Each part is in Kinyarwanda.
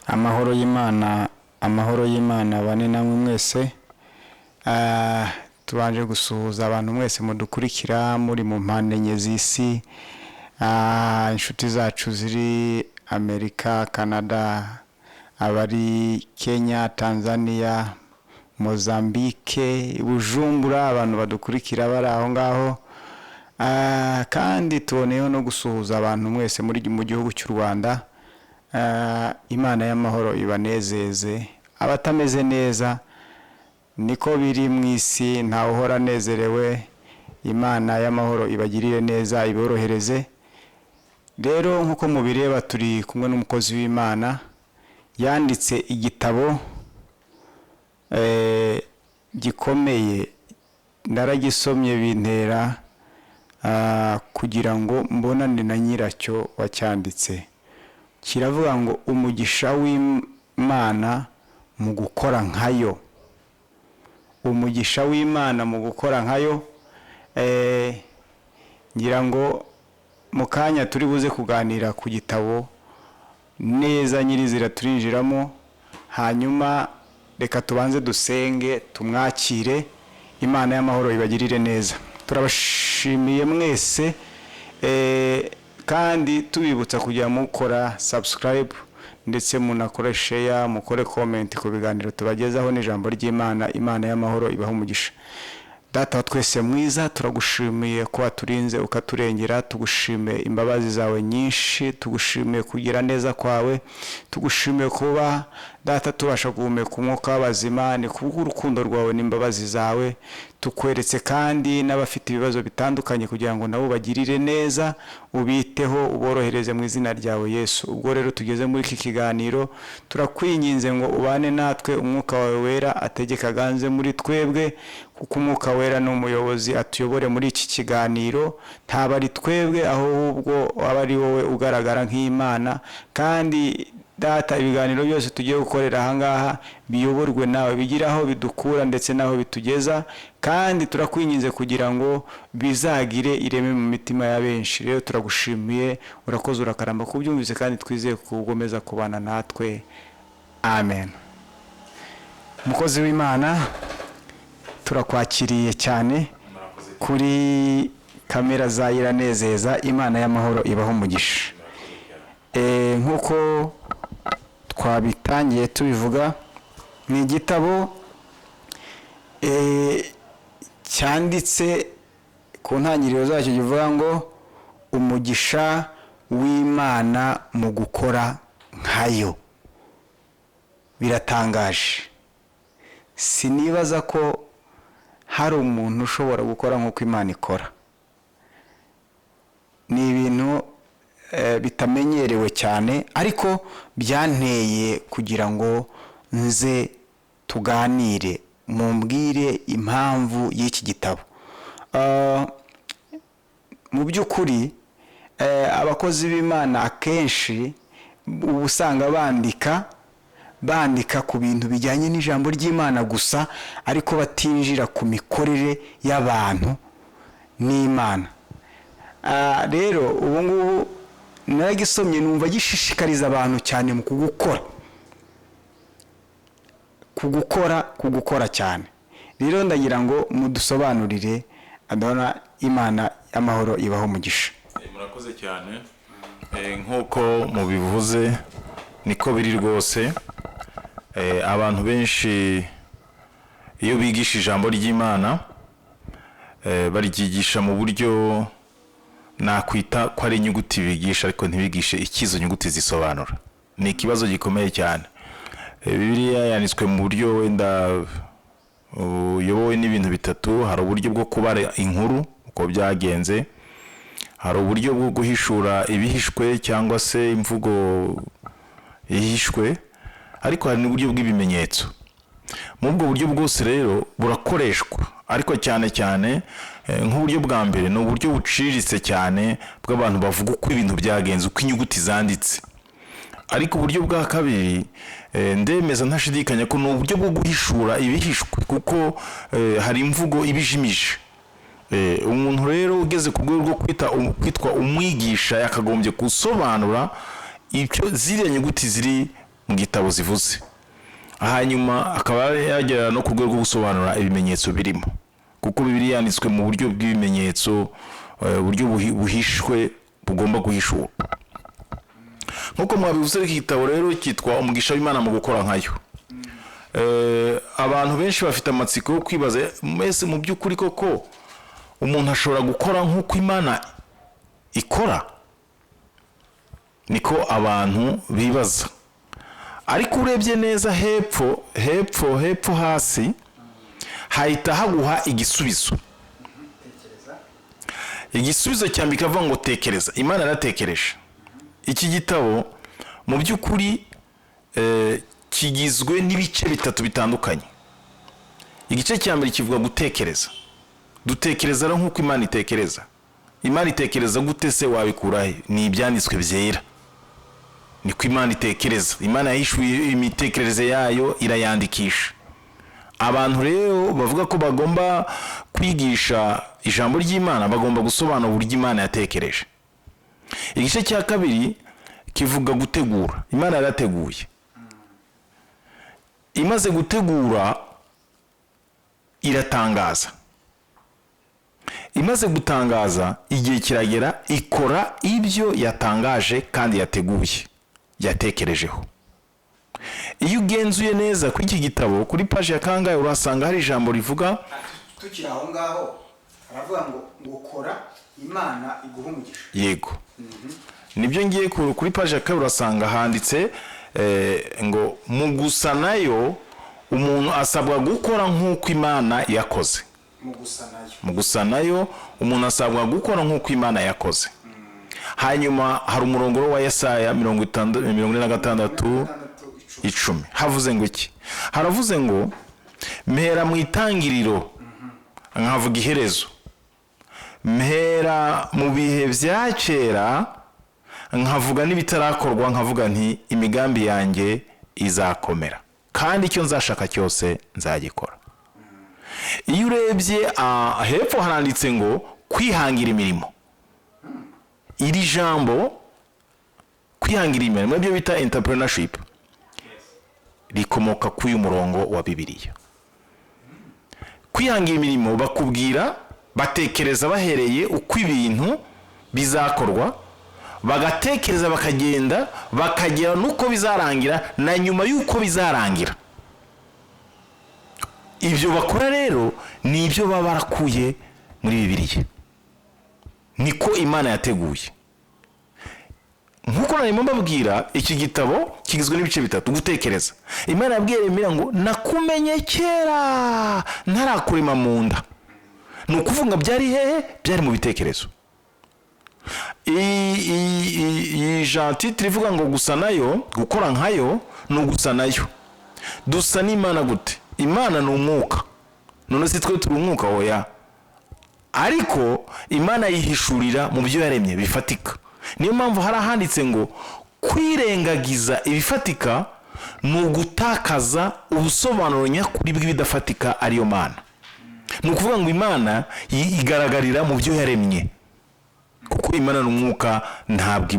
amahoro y'Imana bane namwe mwese. Tubanje gusuhuza abantu mwese mudukurikira muri mu mpande enye z'isi, inshuti zacu ziri Amerika, Canada, abari Kenya, Tanzania, Mozambique, Bujumbura, abantu badukurikira bari aho ngaho. Kandi tuboneyeho no gusuhuza abantu mwese muri mu gihugu cy'u Rwanda. Imana y'amahoro ibanezeze. Abatameze neza niko biri mu isi, nta uhora nezerewe. Imana y'amahoro ibagirire neza, iborohereze. Rero nkuko mubireba turi kumwe n'umukozi w'Imana yanditse igitabo gikomeye, naragisomye bintera kugira ngo mbonane na nyiracyo wacyanditse. Kiravuga ngo umugisha w'Imana mu gukora nkayo. Umugisha w'Imana mu gukora nkayo. Ngira ngo mukanya turi buze kuganira ku gitabo neza nyirizira turinjiramo, hanyuma reka tubanze dusenge tumwakire. Imana y'amahoro ibagirire neza. Turabashimiye mwese, kandi tubibutsa kujya mukora subscribe ndetse munakore share, mukore comment ku biganiro tubagezaho n'ijambo ry'Imana. Imana y'amahoro ibaho umugisha. Data wa twese mwiza, turagushimiye ko waturinze ukaturengera, tugushimiye imbabazi zawe nyinshi, tugushimiye kugira neza kwawe, tugushimiye kuba data tubasha guhumeka umwuka w'abazima, ni kubw'urukundo rwawe n'imbabazi zawe. Tukweretse kandi n'abafite ibibazo bitandukanye kugira ngo nabo bagirire neza, ubiteho, uborohereze mu izina ryawe Yesu. Ubwo rero tugeze muri iki kiganiro, turakwinginze ngo ubane natwe, umwuka wawe wera ategeka ganze muri twebwe, kuko umwuka wera n'umuyobozi atuyobore muri iki kiganiro. Ntaba ari twebwe ahubwo aba ari wowe ugaragara nk'Imana. Kandi data, ibiganiro byose tugiye gukorera ahangaha biyoborwe nawe, bigiraho bidukura ndetse naho bitugeza, kandi turakwinginze kugira ngo bizagire ireme mu mitima ya benshi. Rero turagushimiye, urakoze, urakaramba kubyumvise, kandi twizeye kugomeza kubana natwe. Amen. Mukozi w'Imana, turakwakiriye cyane kuri kamera za Iranezeza. Imana y'amahoro ibaho umugisha. Nkuko twabitangiye tubivuga, ni igitabo cyanditse ku ntangiriro zacyo kivuga ngo umugisha w'Imana mu gukora nkayo. Biratangaje. Sinibaza ko hari umuntu ushobora gukora nk'uko Imana ikora. Ni ibintu bitamenyerewe cyane, ariko byanteye kugira ngo nze tuganire, mumbwire impamvu y'iki gitabo. Mu by'ukuri abakozi b'Imana akenshi usanga bandika ku bintu bijyanye n'ijambo ry'Imana gusa, ariko batinjira ku mikorere y'abantu n'Imana. Rero ubu ngubu naragisomye numva gishishikariza abantu cyane mu kugukora cyane. Rero ndagira ngo mudusobanurire, adona Imana y'amahoro ibaho umugisha. Murakoze cyane. Nk'uko mubivuze niko biri rwose. Abantu benshi iyo bigisha ijambo ry'Imana baryigisha mu buryo nakwita ko ari inyuguti bigisha, ariko ntibigishe ikizo nyuguti zisobanura. Ni ikibazo gikomeye cyane. Bibiliya yanditswe mu buryo wenda uyobowe n'ibintu bitatu. Hari uburyo bwo kubara inkuru uko byagenze, hari uburyo bwo guhishura ibihishwe cyangwa se imvugo ihishwe, ariko hari n'uburyo bw'ibimenyetso. Mu bwo buryo bwose rero burakoreshwa, ariko cyane cyane nk'uburyo bwa mbere ni uburyo buciriritse cyane bw'abantu bavuga uko ibintu byagenze, uko inyuguti zanditse. Ariko uburyo bwa kabiri ndemeza ntashidikanya ko ni uburyo bwo guhishura ibihishwe, kuko hari imvugo ibijimije. Umuntu rero ugeze ku rwego rwo kwitwa umwigisha yakagombye gusobanura icyo ziriya nyuguti ziri mu gitabo zivuze, hanyuma akaba yagera no ku rwego rwo gusobanura ibimenyetso birimo, kuko Bibiliya yanditswe mu buryo bw'ibimenyetso, uburyo buhishwe bugomba guhishurwa. Nkuko mwabivuze, iki gitabo rero cyitwa umugisha w'Imana mu gukora nkayo. Abantu benshi bafite amatsiko yo kwibaza, mbese mu by'ukuri koko umuntu ashobora gukora nk'uko Imana ikora? Niko abantu bibaza. Ariko urebye neza hepfo hasi hahita haguha igisubizo. Igisubizo cyambye kavuga ngo tekereza. Imana yaratekereje. Iki gitabo mu by'ukuri kigizwe n'ibice bitatu bitandukanye. Igice cya mbere kivuga gutekereza. Dutekereza rero nk'uko Imana itekereza. Imana itekereza gute se? Wabikura he? Ni ibyanditswe byera. Niko Imana itekereza. Imana yahishuye imitekerereze yayo, irayandikisha. Abantu rero bavuga ko bagomba kwigisha ijambo ry'Imana, bagomba gusobanura uburyo Imana yatekereje. Igice cya kabiri kivuga gutegura. Imana yarateguye. Imaze gutegura iratangaza. Imaze gutangaza, igihe kiragera ikora ibyo yatangaje kandi yateguye, yatekerejeho. Iyo ugenzuye neza kuri iki gitabo, kuri page ya kangahe urasanga hari ijambo rivuga, tukiri aho ngaho aravuga ngo gukora Imana iguha umugisha. Yego. Nibyo ngiye kuri page ya kabiri urasanga handitse ngo mu gusa nayo umuntu asabwa gukora nk'uko Imana yakoze. Mu gusa nayo umuntu asabwa gukora nk'uko Imana yakoze. Hanyuma hari umurongo wa Yesaya 46:10. Havuze ngo iki? Haravuze ngo mpera mu itangiriro nkavuga iherezo, mpera mu bihe bya kera nkavuga n'ibitarakorwa, nkavuga nti imigambi yanjye izakomera kandi icyo nzashaka cyose nzagikora. Iyo urebye hepfo haranditse ngo kwihangira imirimo. Iri jambo kwihangira imirimo nibyo bita entrepreneurship, rikomoka kuri uyu murongo wa Bibiliya. Kwihangira imirimo bakubwira, batekereza bahereye uko ibintu bizakorwa, bagatekereza bakagenda bakagera nuko bizarangira na nyuma yuko bizarangira. Ibyo bakora rero ni ibyo baba barakuye muri Bibiliya. Niko Imana yateguye. Nkuko narimo mbabwira, iki gitabo kigizwe n'ibice bitatu. Gutekereza. Imana yabwiye Emmanuel ngo nakumenye kera ntarakurema mu nda. Ni ukuvuga byari hehe? Byari mu bitekerezo. Iyi titre ivuga ngo gusa nayo, gukora nkayo, no gusa nayo. Dusa n'Imana gute? Imana ni umwuka. None se twe turi umwuka? Oya. Ariko Imana yihishurira mu byo yaremye bifatika. Niyo mpamvu hari ahanditse ngo kwirengagiza ibifatika ni ugutakaza ubusobanuro nyakuri bw'ibidafatika ariyo Mana. Ni ukuvuga ngo Imana igaragarira mu byo yaremye, kuko Imana ni umwuka, ntabwo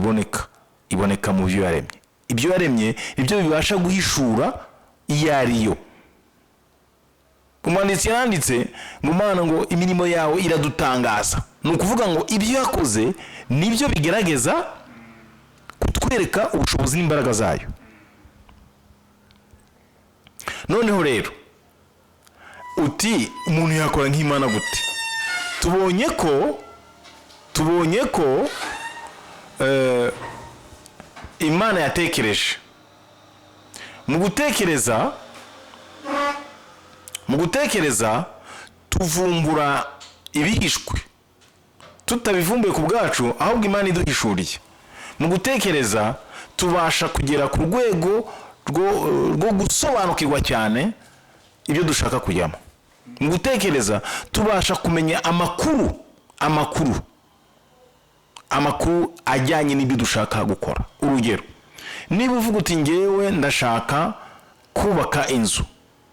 iboneka mu byo yaremye. Ibyo yaremye ibyo bibasha guhishura iyo ariyo. Umwanditsi yaranditse ngo Mana ngo imirimo yawe iradutangaza. Ni ukuvuga ngo ibyo yakoze nibyo bigerageza kutwereka ubushobozi n'imbaraga zayo. Noneho rero uti umuntu yakora nk'Imana gute? Tubonye ko Imana yatekereje. Mu gutekereza tuvumbura ibihishwe, tutabivumbuye ku bwacu, ahubwo Imana iduhishuriye. Mu gutekereza tubasha kugera ku rwego rwo gusobanukirwa cyane ibyo dushaka kujyamo. Mu gutekereza tubasha kumenya amakuru ajyanye n'ibyo dushaka gukora. Urugero, niba uvuga uti ngewe ndashaka kubaka inzu,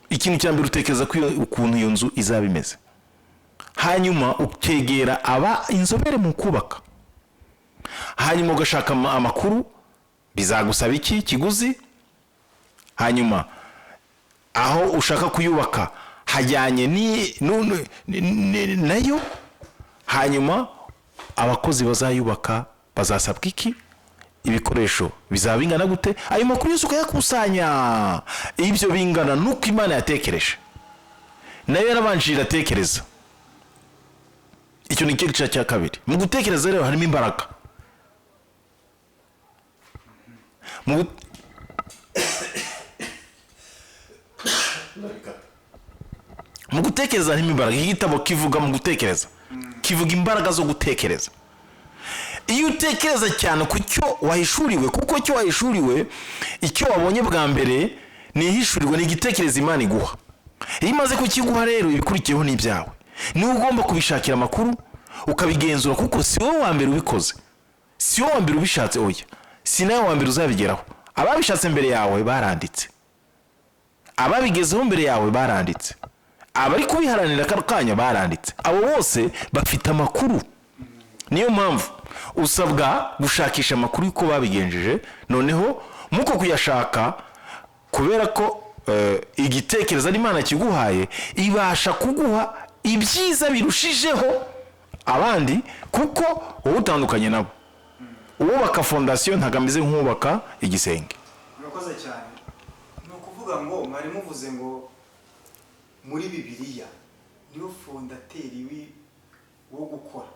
ikintu cya mbere utekereza ukuntu iyo nzu izaba imeze. Hanyuma ukegera inzobere mu kubaka. Hanyuma ugashaka amakuru, bizagusaba iki? Kiguzi. hanyuma aho ushaka kuyubaka hajyanye nayo, hanyuma abakozi bazayubaka bazasabwa iki, ibikoresho bizaba bingana gute, ayo makuru yose ukayakusanya. Ibyo bingana nuko Imana yatekereje, nayo yarabanjira atekereza. Icyo ni igice cya kabiri. Mu gutekereza rero harimo imbaraga. Mu gutekereza harimo imbaraga. Iki gitabo kivuga mu gutekereza, kivuga imbaraga zo gutekereza. Iyo utekereza cyane ku cyo wahishuriwe, kuko cyo wahishuriwe, icyo wabonye bwa mbere ni ihishurirwa, ni igitekerezo Imana iguha. Iyo imaze kukiguha rero, ibikurikiyeho ni ibyawe. Niwe ugomba kubishakira amakuru ukabigenzura, kuko si wowe wa mbere ubikoze, si wowe wa mbere ubishatse, oya, si nawe wa mbere uzabigeraho. Ababishatse mbere yawe baranditse, ababigezeho mbere yawe baranditse, abari kubiharanira kano kanya baranditse. Abo bose bafite amakuru. Niyo mpamvu usabwa gushakisha amakuru y'uko babigenjeje, noneho muko kuyashaka, kubera ko igitekerezo Imana kiguhaye, ibasha kuguha ibyiza birushijeho abandi, kuko wowe utandukanye nabo. Uwubaka fondasiyo ntabwo ameze nk'ubaka igisenge. Murakoze cyane. Ni ukuvuga ngo mwari muvuze ngo muri Bibiliya niyo fondateri wo gukora,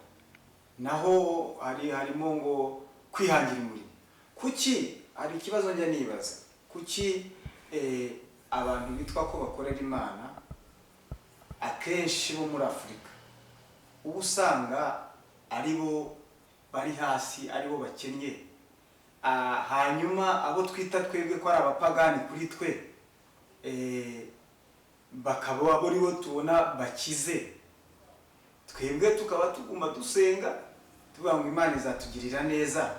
naho harimo ngo kwihangira umurimo. Kuki hari ikibazo njya nibaza, kuki abantu bitwa ko bakorera Imana akenshi bo muri Afurika ubu usanga ari bo bari hasi, ari bo bakennye, hanyuma abo twita twebwe ko ari abapagani kuri twe bakaba bari bo tubona bakize, twebwe tukaba tuguma dusenga tuvuga ngo Imana izatugirira neza.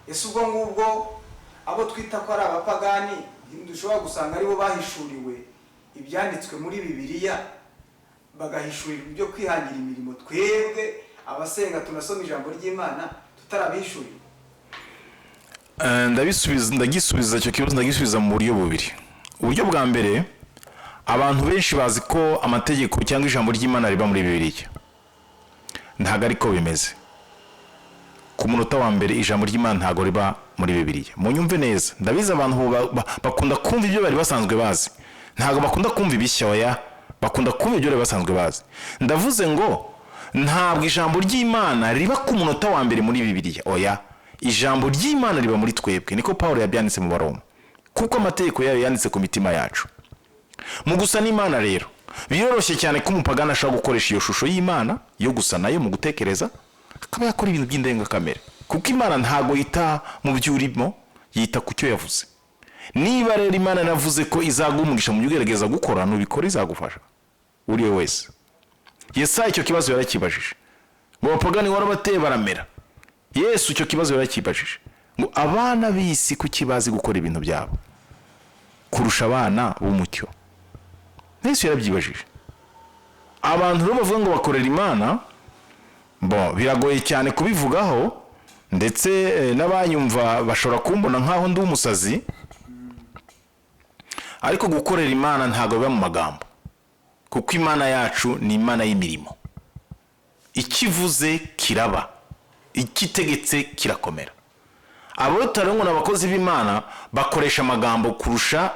Ese ubwo ngubwo abo twita ko ari abapagani dushobora gusanga ari bo bahishuriwe ibyanditswe muri Bibiliya, bagahishurirwa ibyo kwihangira imirimo, twebwe abasenga tunasoma ijambo ry'Imana tutarabishuriwe? Ndagisubiza icyo kibazo, ndagisubiza mu buryo bubiri. Uburyo bwa mbere, abantu benshi bazi ko amategeko cyangwa ijambo ry'Imana riba muri Bibiliya. Ntabwo ariko bimeze. Ku munota wa mbere ijambo ry'Imana ntabwo riba muri Bibiliya. Munyumve neza, ndabiza abantu bakunda kumva ibyo bari basanzwe bazi, ntabwo bakunda kumva ibishya, oya, bakunda kumva ibyo bari basanzwe bazi. Ndavuze ngo ntabwo ijambo ry'Imana riba ku munota wa mbere muri Bibiliya, oya, ijambo ry'Imana riba muri twebwe. Niko Pawulo yabyanditse mu Baroma, kuko amategeko yayo yanditse ku mitima yacu. Mu gusa n'Imana rero biroroshye cyane ko umupagana ashobora gukoresha iyo shusho y'Imana yo gusa nayo mu gutekereza, akaba yakora ibintu by'indengakamere, kuko Imana ntago yita mu by'urimo, yita ku cyo yavuze. Niba rero Imana navuze ko izagumugisha mu byugerageza gukora, nubikora izagufasha uri wese. Yesaya icyo kibazo yarakibajije, ngo abapagani warabateye baramera. Yesu icyo kibazo yarakibajije, ngo abana b'isi kuki bazi gukora ibintu byabo kurusha abana b'umucyo. Yesu yarabyibajije. Abantu rero bavuga ngo bakorera Imana, biragoye cyane kubivugaho, ndetse n'abanyumva bashobora kumbona nkaho ndi umusazi, ariko gukorera Imana ntabwo biba mu magambo, kuko Imana yacu ni Imana y'imirimo. Ikivuze kiraba, ikitegetse kirakomera. Abo tarongo n'abakozi b'Imana bakoresha amagambo kurusha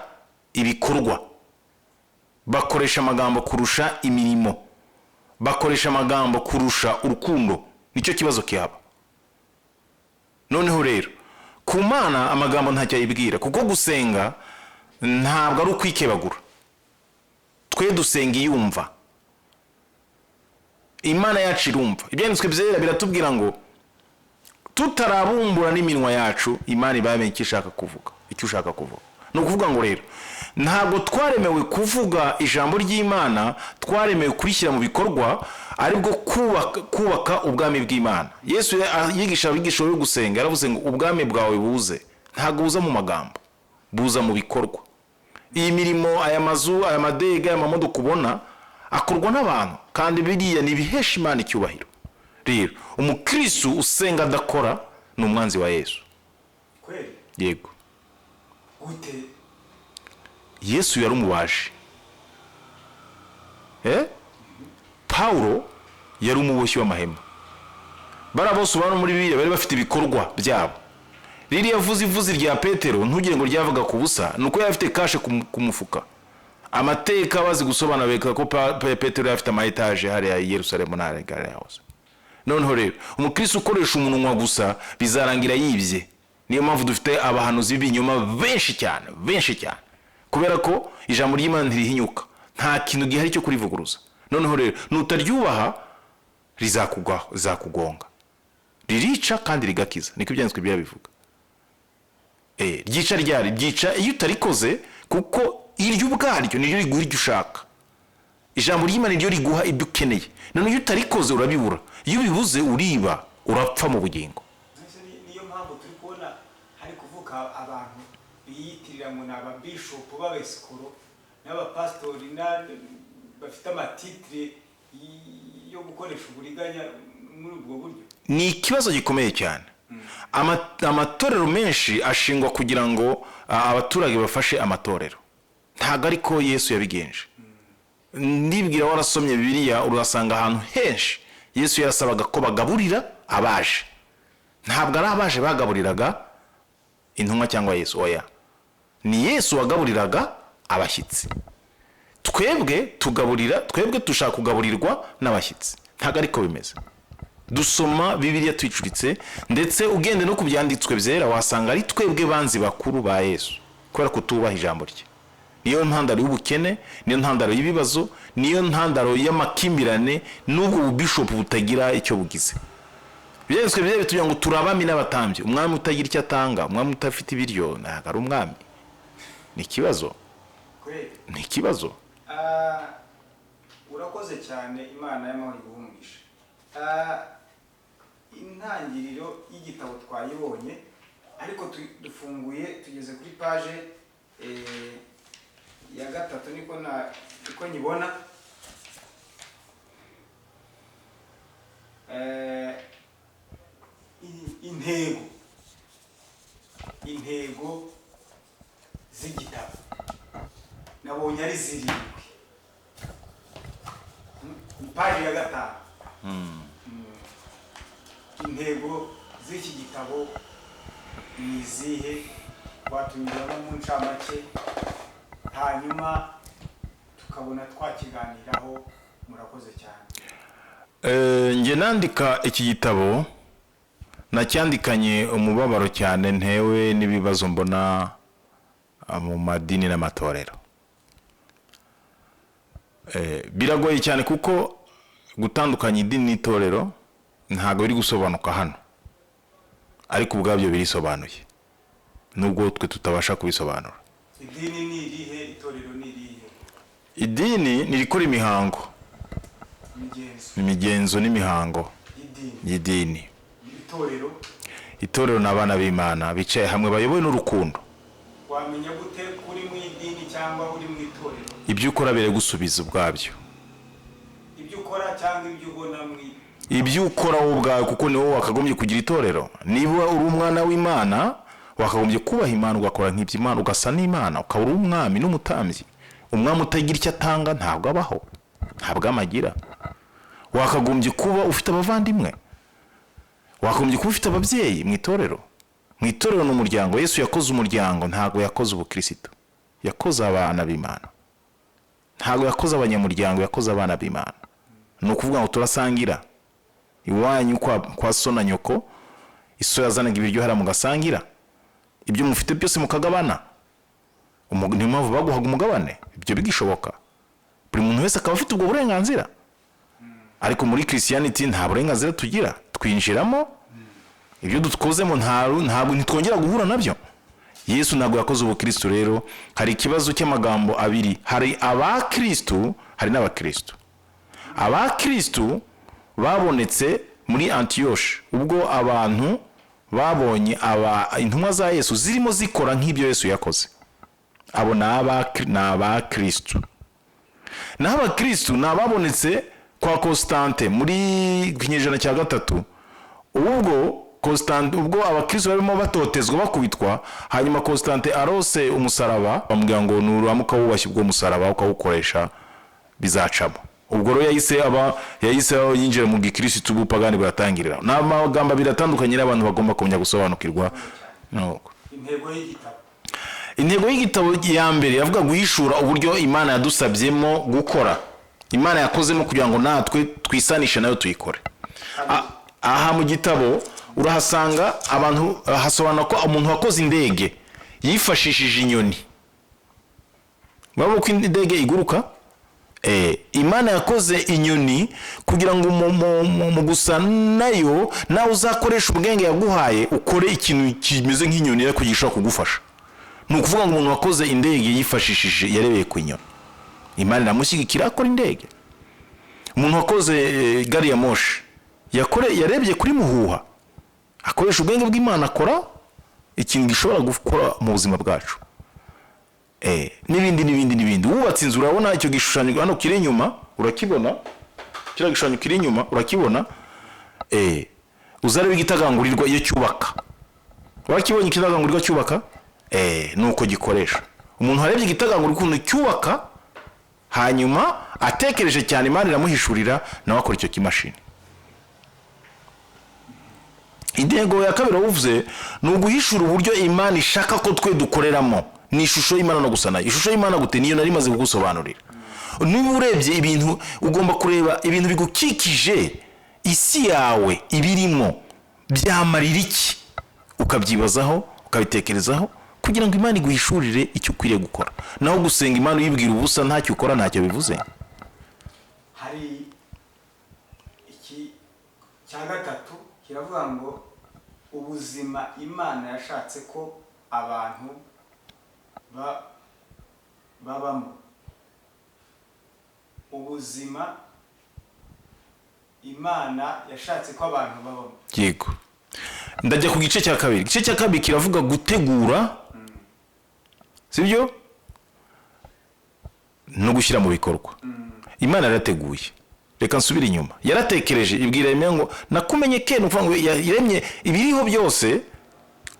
ibikorwa, bakoresha amagambo kurusha imirimo, bakoresha amagambo kurusha urukundo. Nicyo kibazo kihaba. Noneho rero ku Mana amagambo ntacyo yibwira, kuko gusenga ntabwo ari ukwikebagura. Twe dusenga iyumva, Imana yacu irumva. Ibyanditswe byera biratubwira ngo tutarabumbura n'iminwa yacu, Imana ibamenye icyo ishaka kuvuga, icyo ushaka kuvuga. No kuvuga ngo rero ntabwo twaremewe kuvuga ijambo ry'Imana, twaremewe kurishyira mu bikorwa, aribwo kubaka ubwami bw'Imana. Yesu yigisha abigisha yo gusenga, yaravuze ngo ubwami bwawe buze. Ntabwo buza mu magambo, buza mu bikorwa. Iyi mirimo, aya mazu, aya madega, aya mamodoka ubona akorwa n'abantu, kandi biriya nibihesha Imana icyubahiro. Rero umukristo usenga adakora ni umwanzi wa Yesu. Kweli? Yego. Gute? Yesu yari umubaji. Paulo yari umuboshyi w'amahema. Bara bose ubana muri Bibiliya bari bafite ibikorwa byabo. Ririya vuzi rya Petero ntugire ngo ryavuga ku busa, nuko yari afite kashe ku mufuka. Amateka bazi gusobanura beka ko Petero yafite ama etage hariya i Yerusalemu n'ahari hose. Noneho rero umukristo ukoresha umunwa gusa bizarangira yibye. Niyo mpamvu dufite abahanuzi b'ibinyoma benshi cyane kubera ko ijambo ry'Imana ntirihinyuka, nta kintu gihari cyo kurivuguruza. Noneho rero nutaryubaha rizakugonga, ririca kandi rigakiza, niko ibyanditswe birabivuga. Ryica ryari? Ryica iyo utarikoze, kuko iryo ubwaryo niryo riguha iryo ushaka. Ijambo ry'Imana niryo riguha ibyo ukeneye. None iyo utarikoze urabibura, iyo ubibuze uriba, urapfa mu bugingo. Niyo mpamvu turi kubona hari kuvuka abantu biyitirira ngo n'aba bishop b'abesikoro n'abapastori bafite amatitire yo gukoresha uburiganya muri ubwo buryo. Ni ikibazo gikomeye cyane. Amatorero menshi ashingwa kugira ngo abaturage bafashe amatorero. Ntago ariko Yesu yabigenje. Ndibwira warasomye Bibiliya urasanga ahantu henshi Yesu yarasabaga ko bagaburira abaje. Ntabwo ari abaje bagaburiraga intumwa cyangwa Yesu, oya. Ni Yesu wagaburiraga abashyitsi. Twebwe dushaka kugaburirwa n'abashyitsi. Ntago ariko bimeze. Dusoma Bibiliya twicuritse, ndetse ugende no kubyanditswe byera wasanga ari twebwe banzi bakuru ba Yesu kubera kutubaha ijambo rye. Niyo ntandaro y'ubukene, niyo ntandaro y'ibibazo, niyo ntandaro y'amakimbirane n'ubwo bishop butagira icyo bugize. Byanditswe byera bitubwira ngo turabami n'abatambyi. Umwami utagira icyo atanga, umwami utafite ibiryo, ntago ari umwami. Ni ikibazo. Ni ikibazo. Urakoze cyane, Imana y'amahoro iguhumugisha. Intangiriro y'igitabo twayibonye, ariko dufunguye tugeze kuri page ya 3 niko nyibona. Intego z'igitabo nabonye ari 7. Page ya 5. Intego z'iki gitabo ni izihe? Watunyuramo mu ncamake hanyuma tukabona twakiganiraho. Murakoze cyane. Nge nandika iki gitabo nacyandikanye umubabaro cyane, ntewe n'ibibazo mbona mu madini n'amatorero. Biragoye cyane kuko gutandukanya idini n'itorero ntago biri gusobanuka hano, ariko ubwabyo birisobanuye nubwo twe tutabasha kubisobanura. Idini ni irihe? Itorero ni irihe? Idini nirikora imihango, imigenzo n'imihango y'idini. Itorero n'abana b'Imana bicaye hamwe bayobowe n'urukundo. Wamenya gute kuri mu idini cyangwa uri mu itorero? Ibyo ukora bire gusubiza ubwabyo. Ibyo ukora cyangwa ibyo ubona ibyo ukora wowe ubwawe, kuko ni wowe wakagombye kugira itorero. Niba uri umwana w'Imana wakagombye kubaha Imana, ugakora nk'ibyo Imana, ugasa n'Imana, ukaba uri umwami n'umutambyi. Umwami utagira icyo atanga ntabwo abaho, ntabwo amagira. Wakagombye kuba ufite abavandimwe, wakagombye kuba ufite ababyeyi mu itorero. Mu itorero n'umuryango. Yesu yakoze umuryango, ntabwo yakoze ubukristo. Yakoze abana b'Imana, ntabwo yakoze abanyamuryango, yakoze abana b'Imana. Ni ukuvuga ngo turasangira iwanyu kwa so na nyoko. Iso yazanaga ibiryo hara mugasangira, ibyo mufite byose mukagabana. Niyo mpamvu baguhaga umugabane. Ibyo bigishoboka, buri muntu wese akaba afite ubwo burenganzira. Ariko muri Christianity nta burenganzira tugira. Twinjiramo ibyo dukozemo, ntabwo ntitwongera guhura nabyo. Yesu ntabwo yakoze ubukristo. Rero hari ikibazo cy'amagambo abiri, hari abakristo, hari n'abakristo. Abakristo babonetse muri Antioche ubwo abantu babonye intumwa za Yesu zirimo zikora nk'ibyo Yesu yakoze. Abo n'abakristo. N'abakristo nababonetse kwa Constante muri kinyejana cya 3 ubwo Constante ubwo abakristo barimo batotezwa bakubitwa, hanyuma Constante arose umusaraba bamubwira ngo nuramuka wubashye ubwo musaraba ukawukoresha bizacamo. Ubwo rero yahise yinjira mu gikristo ubupagani buratangirira. N'amagambo biratandukanye n'abantu bagomba kumenya gusobanukirwa. Intego y'igitabo ya mbere yavuga guhishura uburyo Imana yadusabyemo gukora. Imana yakozemo kugira ngo natwe twisanishe nayo tuyikore. Aha mu gitabo urahasanga abantu hasobanura ko umuntu wakoze indege yifashishije inyoni. Baba ko indege iguruka? Imana yakoze inyoni kugira ngo mu gusa nayo nawe uzakoresha ubwenge yaguhaye ukore ikintu kimeze nk'inyoni yo kugisha kugufasha. Ni ukuvuga ngo umuntu wakoze indege yifashishije yarebeye ku inyoni. Imana iramushyigikira akora indege. Umuntu wakoze gari ya moshi yarebye kuri muhuha, akoresha ubwenge bw'Imana akora ikintu gishobora gukora mu buzima bwacu. N'ibindi wubatse inzu urabona icyo gishushanyo hano kiri inyuma urakibona, kira gishushanyo kiri inyuma urakibona. Uzarebe igitagangurirwa iyo cyubaka, wakibonye igitagangurirwa cyubaka nuko gikoresha. Umuntu harebye igitagangurirwa ukuntu cyubaka, hanyuma atekereje cyane Imana iramuhishurira nawe akora icyo kimashini. Intego ya kabiri uvuze ni uguhishura uburyo Imana ishaka ko twe dukoreramo. Ni ishusho y'Imana no gusana. Ishusho y'Imana gute niyo nari maze kugusobanurira. Niba urebye ibintu ugomba kureba ibintu bigukikije, isi yawe ibirimo byamarira iki, ukabyibazaho ukabitekerezaho kugira ngo Imana iguhishurire icyo ukwiriye gukora. Naho gusenga Imana uyibwira ubusa ntacyo ukora ntacyo bivuze. Hari iki cya gatatu kiravuga ngo ubuzima Imana yashatse ko abantu babamo. Ubuzima Imana yashatse ko abantu babamo. Yego. Ndajya ku gice cya kabiri. Igice cya kabiri kiravuga gutegura, sibyo? No gushyira mu bikorwa. Imana yarateguye. Reka nsubire inyuma. Yaratekereje ibwira Emmanuel ngo nakumenye kene, uvuga ngo yaremye ibiriho byose.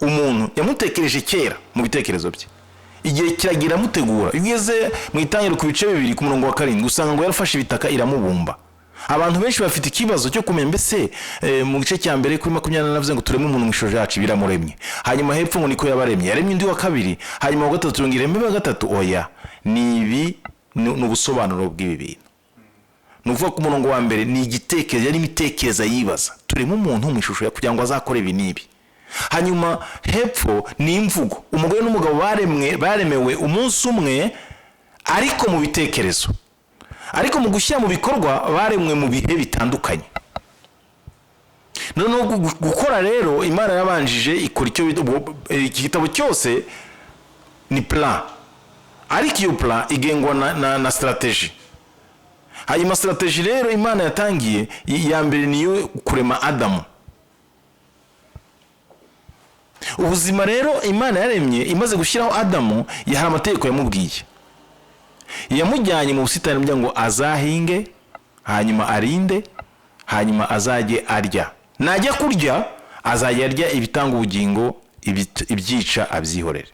Umuntu yamutekereje kera mu bitekerezo bye. Igihe kiragira mutegura. Igeze mu itangiro ku bice bibiri ku murongo wa 7 usanga ngo yarafashe ibitaka iramubumba. Abantu benshi bafite ikibazo cyo kumenya mbese mu gice cya mbere kuri 20 navuze ngo tureme umuntu mwishoje yacu biramuremye. Hanyuma hepfo ngo niko yabaremye. Yaremye undi wa kabiri, hanyuma wa gatatu ngirembe wa gatatu oya. Nibi n'ubusobanuro bw'ibi bintu. Nuvuga ku murongo wa mbere ni igitekerezo, yari imitekereza yibaza. Tureme umuntu mwishusho ya kugira ngo azakore ibi nibi. Hanyuma hepfo ni imvugo. Umugore n'umugabo baremewe umunsi umwe ariko mu bitekerezo. Ariko mu gushyira mu bikorwa baremwe mu bihe bitandukanye. Noneho gukora rero Imana yabanjije ikora icyo igitabo cyose ni plan. Ariko iyo plan igengwa na strategy. Hanyuma strategy rero Imana yatangiye ya mbere niyo kurema Adamu. Ubuzima rero Imana yaremye imaze gushyiraho Adamu, yahara amategeko yamubwiye. Yamujyanye mu busitani kugira ngo azahinge, hanyuma arinde, hanyuma azajye arya. Najya kurya azajya arya ibitanga ubugingo, ibyica abyihorere.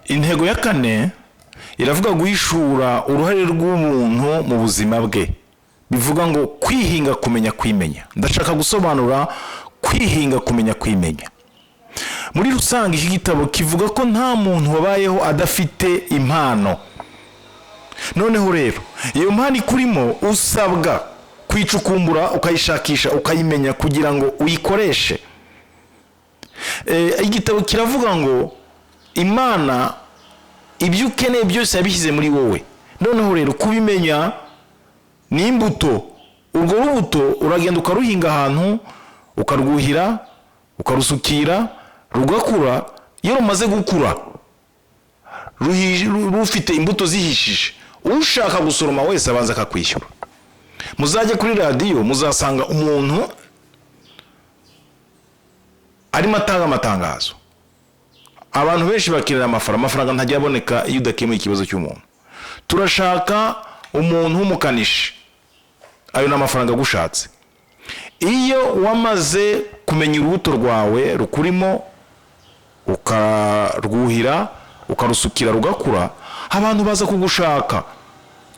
Intego ya kane iravuga guhishura uruhare rw'umuntu mu buzima bwe. Bivuga ngo kwihinga kumenya kwimenya. Ndashaka gusobanura kwihinga kumenya kwimenya. Muri rusange iki gitabo kivuga ko nta muntu wabayeho adafite impano. Noneho rero iyo mpano ikurimo usabwa kwicukumbura, ukayishakisha, ukayimenya kugira ngo uyikoreshe. Igitabo kiravuga ngo Imana ibyo ukeneye byose yabishyize muri wowe. Noneho rero kubimenya ni imbuto. Urwo rubuto uragenda ukaruhinga ahantu, ukarwuhira, ukarusukira, rugakura. Iyo rumaze gukura rufite imbuto zihishije, ushaka gusoroma wese abanza akakwishyura. Muzajye kuri radio muzasanga umuntu arimo atanga amatangazo. Abantu benshi bakirira amafaranga ntajya aboneka iyo udakemuye ikibazo cy'umuntu. Turashaka umuntu w'umukanishi, ayo ni amafaranga agushatse. Iyo wamaze kumenya urubuto rwawe rukurimo, ukarwuhira, ukarusukira rugakura, abantu baza kugushaka,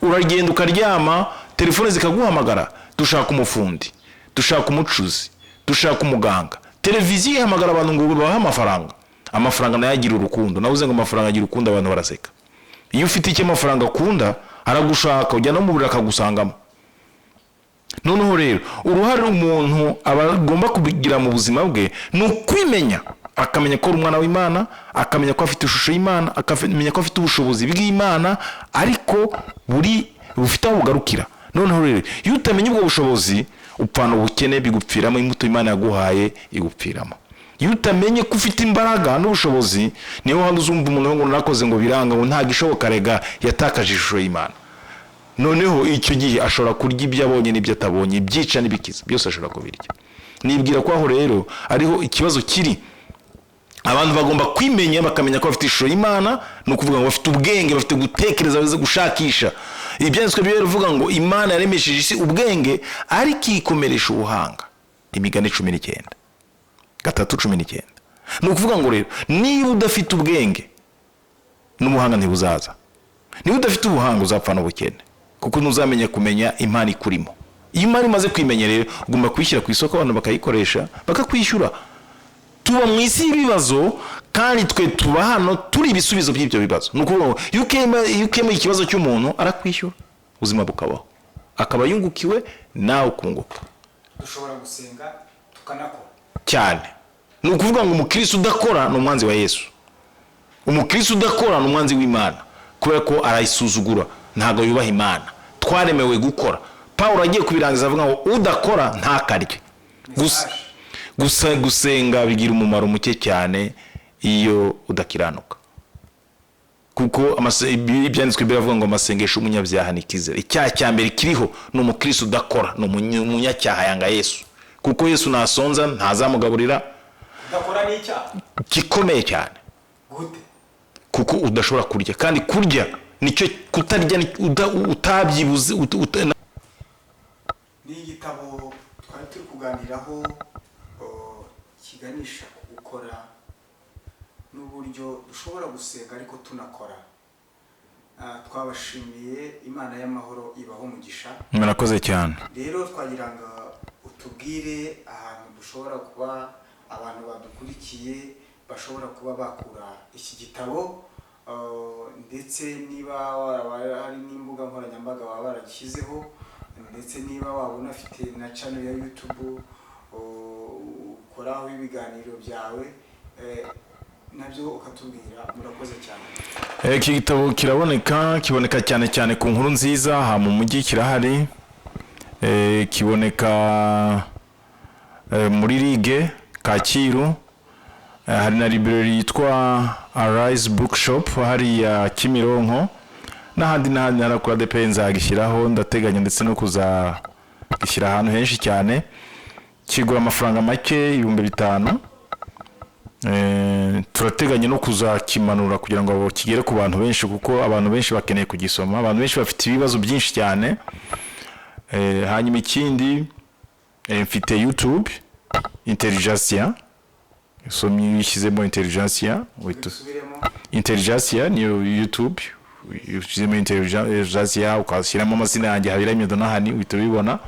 uragenda ukaryama, telefone zikaguhamagara, dushaka umufundi, dushaka umucuzi, dushaka umuganga. Televiziyo ihamagara abantu ngo babahe amafaranga. Amafaranga nayo agira urukundo. Navuze ngo amafaranga agira urukundo, abantu baraseka. Iyo ufite icyo amafaranga akunda, aragushaka, ujya no mu buriri akagusangamo. Noneho rero uruhare umuntu agomba kubigira mu buzima bwe ni ukwimenya, akamenya ko ari umwana w'Imana, akamenya ko afite ishusho y'Imana, akamenya ko afite ubushobozi bw'Imana, ariko bufite aho bugarukira. Noneho rero iyo utamenya ubwo bushobozi, upfana ubukene, bigupfiramo, imbuto Imana yaguhaye igupfiramo. Iyo utamenye ko ufite imbaraga n'ubushobozi, niyo handi uzumva umuntu ngo nakoze ngo biranga, ngo nta gishoboka, rega yatakaje ishusho y'Imana. Noneho icyo gihe ashobora kurya ibyo abonye n'ibyo atabonye, ibyica n'ibikiza, byose ashobora kubirya. Nibwira ko aho rero ariho ikibazo kiri. Abantu bagomba kwimenya, bakamenya ko bafite ishusho y'Imana, no kuvuga ngo bafite ubwenge, bafite gutekereza, baze gushakisha. Ibyanditswe bivuga ngo Imana yaremesheje isi ubwenge, ariko ikomeresha ubuhanga. Imigani 19 3:19. Ni ukuvuga ngo rero niba udafite ubwenge, n'ubuhanga ntibuzaza. Niba udafite ubuhanga, uzapfa n'ubukene, kuko ntuzamenya kumenya Imana ikurimo. Iyo Imana imaze kwimenya rero, ugomba kwishyira ku isoko, abantu bakayikoresha, bakakwishyura. Tuba mu isi y'ibibazo, kandi twe tuba hano turi ibisubizo by'ibyo bibazo. Ni ukuvuga ngo iyo ukemuye ikibazo cy'umuntu, arakwishyura, ubuzima bukabaho, akaba yungukiwe, nawe ukunguka. Dushobora gusenga tukanakora cyane. Ni ukuvuga ngo umukristo udakora ni umwanzi wa Yesu. Umukristo udakora ni umwanzi w'Imana, kubera ko arayisuzugura, ntago yubaha Imana. Twaremewe gukora. Paulo agiye kubirangiza avuga ngo udakora ntakarye. Gusenga bigira umumaro muke cyane iyo udakiranuka, kuko ibyanditswe biravuga ngo amasengesho umunyabyaha ni ikizere. Icyaha cya mbere kiriho ni umukristo udakora, ni umunyacyaha, yanga Yesu, kuko Yesu nasonza ntazamugaburira. Udakora ni icyaha gikomeye cyane. Gute? Kuko udashobora kurya, kandi kurya nicyo kutarya utabyibuze. Ni igitabo twari turi kuganiraho kiganisha gukora n'uburyo dushobora gusenga ariko tunakora. Twabashimiye, Imana y'amahoro ibaho umugisha. Murakoze cyane. Rero twagiranga utubwire ahantu dushobora kuba, abantu badukurikiye bashobora kuba bakura iki gitabo, ndetse niba hari n'imbuga nkoranyambaga waba baragishyizeho, ndetse niba waba unafite na channel ya YouTube ukoraho ibiganiro byawe, nabyo ukatubwira. Murakoze cyane. Iki gitabo kiboneka cyane cyane ku Nkuru Nziza, ha mu mujyi kirahari. Kiboneka muri Ligue Kacyiru, hari na library yitwa Arise Bookshop hari ya Kimironko, n'ahandi narakora depenza agishyiraho, ndateganya ndetse no kuzagishyira ahantu henshi cyane. Kigura amafaranga make 5,000. Turateganya no kuzakimanura kugira ngo kigere ku bantu benshi, kuko abantu benshi bakeneye kugisoma, abantu benshi bafite ibibazo byinshi cyane. Hanyuma ikindi, mfite YouTube Intelligentsia, yishyizemo Intelligentsia, Intelligentsia ni YouTube, yishyizemo Intelligentsia, ukashyiramo amazina yanjye habira imyenda n'ahani uhita ubibona.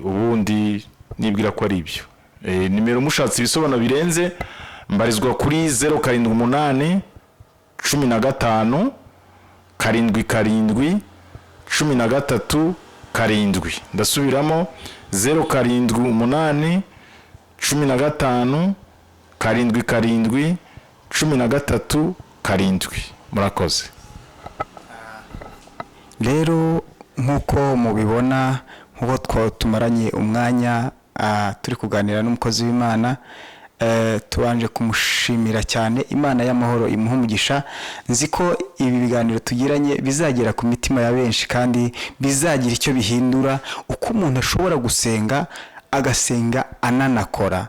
Ubundi nibwira ko ari ibyo. Nimero mushatse ibisobanuro birenze, mbarizwa kuri 078 15 77 13 7. Ndasubiramo 078 15 77 13 7. Murakoze. Rero nkuko mubibona, nkuko tumaranye umwanya turi kuganira n'umukozi w'Imana, tubanje kumushimira cyane. Imana y'amahoro imuha umugisha. Nzi ko ibi biganiro tugiranye bizagera ku mitima ya benshi, kandi bizagira icyo bihindura, uko umuntu ashobora gusenga, agasenga ananakora.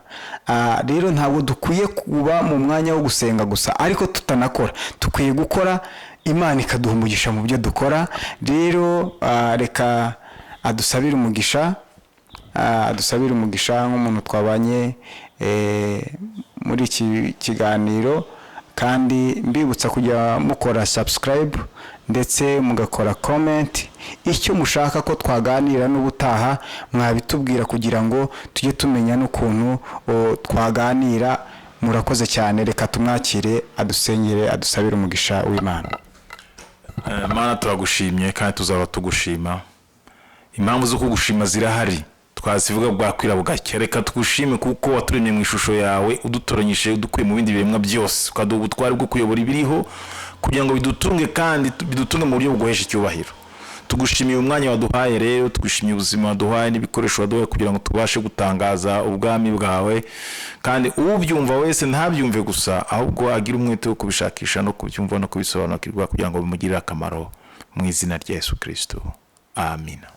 Rero ntabwo dukwiye kuba mu mwanya wo gusenga gusa ariko tutanakora. Tukwiye gukora Imana ikaduha umugisha mu byo dukora. Rero reka adusabire umugisha nk'umuntu twabanye muri iki kiganiro, kandi mbibutsa kujya mukora subscribe ndetse mugakora comment. Icyo mushaka ko twaganira n'ubutaha mwabitubwira kugira ngo tujye tumenya n'ukuntu twaganira. Murakoze cyane, reka tumwakire adusengere, adusabire umugisha w'Imana. Mana turagushimye kandi tuzaba tugushima. Impamvu zo kugushima zirahari, twazivuga bwakwira bugacya. Reka tugushime kuko waturemye mu ishusho yawe, udutoranyije udukuye mu bindi biremwa byose, ukaduha ubutware bwo kuyobora ibiriho kugira ngo bidutunge kandi bidutunge mu buryo buguhesha icyubahiro. Tugushimiye umwanya waduhaye rero, tugushimiye ubuzima waduhaye n'ibikoresho waduhaye kugira ngo tubashe gutangaza ubwami bwawe, kandi ubyumva wese ntabyumve gusa, ahubwo agira umwete wo kubishakisha no kubyumva no kubisobanukirwa kugira ngo bimugirire akamaro, mu izina rya Yesu Kristo. Amina.